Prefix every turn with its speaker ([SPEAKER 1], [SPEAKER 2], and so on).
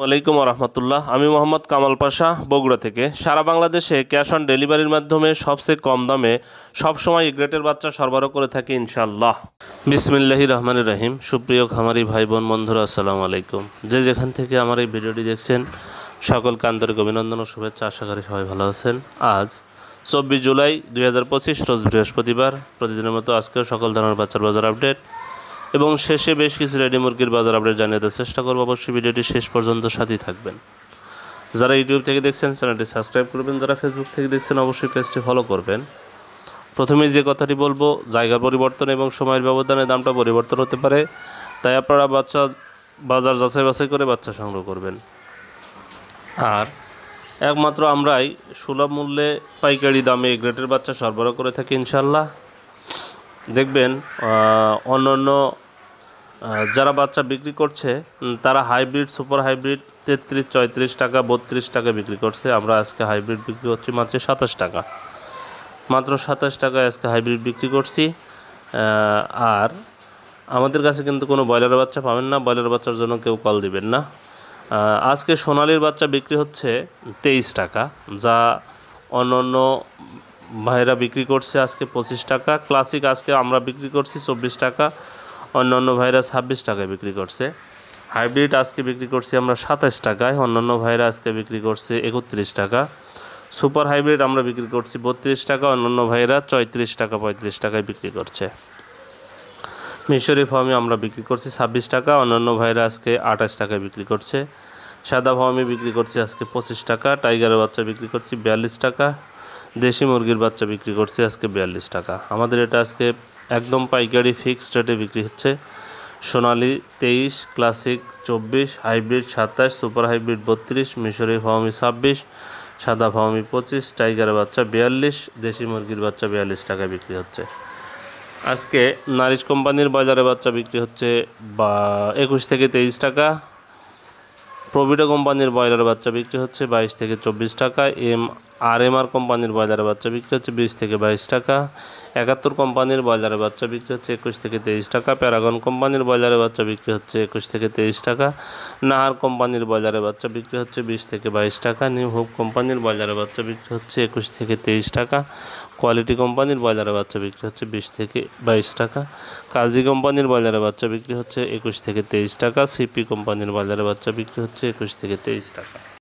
[SPEAKER 1] ওয়ালাইকুম রহমতুল্লাহ। আমি মোহাম্মদ কামাল পাশা, বগুড়া থেকে। সারা বাংলাদেশে ক্যাশ অন ডেলিভারির মাধ্যমে সবচেয়ে কম দামে সবসময় গ্রেটের বাচ্চা সরবরাহ করে থাকি ইনশাআল্লাহ। বিসমিল্লাহির রহমানির রহিম। সুপ্রিয় খামারি ভাই বোন বন্ধুরা, আসসালামু আলাইকুম। যে যেখান থেকে আমার এই ভিডিওটি দেখছেন সকলকে আন্তরিক অভিনন্দন ও শুভেচ্ছা। আশা করি সবাই ভালো আছেন। আজ 24 জুলাই 2025 রোজ বৃহস্পতিবার। প্রতিদিনের মতো আজকেও সকল ধরনের বাচ্চার বাজার আপডেট এবং শেষে বেশ কিছু রেডি মুরগির বাজার আপডেট জানিয়ে দেওয়ার চেষ্টা করব। অবশ্যই ভিডিওটি শেষ পর্যন্ত সাথেই থাকবেন। যারা ইউটিউব থেকে দেখছেন চ্যানেলটি সাবস্ক্রাইব করবেন, যারা ফেসবুক থেকে দেখছেন অবশ্যই পেজটি ফলো করবেন। প্রথমেই যে কথাটি বলবো, জায়গার পরিবর্তন এবং সময়ের ব্যবধানে দামটা পরিবর্তন হতে পারে, তাই আপনারা বাজার যাচাই বাছাই করে বাচ্চা সংগ্রহ করবেন। আর একমাত্র আমরাই সুলভ মূল্যে পাইকারি দামে গ্রেটের বাচ্চা সরবরাহ করে থাকি ইনশাল্লাহ। দেখবেন অন্যান্য যারা বাচ্চা বিক্রি করছে তারা হাইব্রিড, সুপার হাইব্রিড 33-34 টাকা 32 টাকা বিক্রি করছে। আমরা আজকে হাইব্রিড বিক্রি করছি মাত্র 27 টাকা। মাত্র 27 টাকায় আজকে হাইব্রিড বিক্রি করছি। আর আমাদের কাছে কিন্তু কোনো ব্রয়লারের বাচ্চা পাবেন না। ব্রয়লারের বাচ্চার জন্য কেউ কল দিবেন না। আজকে সোনালির বাচ্চা বিক্রি হচ্ছে 23 টাকা, যা অন্য ভাইরা বিক্রি করছে আজকে 25 টাকা। ক্লাসিক আজকে আমরা বিক্রি করছি 24 টাকা, অন্যান্য ভাইরা 26 টাকায় বিক্রি করছে। হাইব্রিড আজকে বিক্রি করছি আমরা 27 টাকায়, অন্যান্য ভাইরা আজকে বিক্রি করছে 31 টাকা। সুপার হাইব্রিড আমরা বিক্রি করছি 32 টাকা, অন্যান্য ভাইরা 34 টাকা 35 টাকায় বিক্রি করছে। মিশরি ফার্মি আমরা বিক্রি করছি 26 টাকা, অন্যান্য ভাইরা আজকে 28 টাকায় বিক্রি করছে। সাদা ফার্মি বিক্রি করছি আজকে 25 টাকা। টাইগারের বাচ্চা বিক্রি করছি 42 টাকা। দেশি মুরগির বাচ্চা বিক্রি করছি আজকে 42 টাকা। আমাদের এটা আজকে একদম পাইকারি ফিক্সড রেটে বিক্রি হচ্ছে। Sonali 23, classic 24, hybrid 27, super hybrid 32, মিশরি ফার্মি 26, সাদা ফার্মি 25, টাইগারের বাচ্চা 42, দেশি মুরগির বাচ্চা 42 টাকায় বিক্রি হচ্ছে। আজকে নারিশ কোম্পানির বাজারে বাচ্চা বিক্রি হচ্ছে 21 থেকে 23 টাকা। প্রভিডো কোম্পানির ব্রয়লার বাচ্চা বিক্রি হচ্ছে 22 থেকে 24 টাকা। আর কোম্পানির ব্রয়লারের বাচ্চা বিক্রি হচ্ছে 20 থেকে 22 টাকা। 71 কোম্পানির ব্রয়লারের বাচ্চা বিক্রি হচ্ছে 21 থেকে 23 টাকা। প্যারাগন কোম্পানির ব্রয়লারের বাচ্চা বিক্রি হচ্ছে 21 থেকে 23 টাকা। নাহার কোম্পানির ব্রয়লারের বাচ্চা বিক্রি হচ্ছে 20 থেকে 22 টাকা। নিউ হোপ কোম্পানির ব্রয়লারের বাচ্চা বিক্রি হচ্ছে 21 থেকে 23 টাকা। কোয়ালিটি কোম্পানির ব্রয়লারের বাচ্চা বিক্রি হচ্ছে 20 থেকে 22 টাকা। কাজী কোম্পানির ব্রয়লারের বাচ্চা বিক্রি হচ্ছে 21 থেকে 23 টাকা। সিপি কোম্পানির ব্রয়লারের বাচ্চা বিক্রি হচ্ছে 21 থেকে 23 টাকা।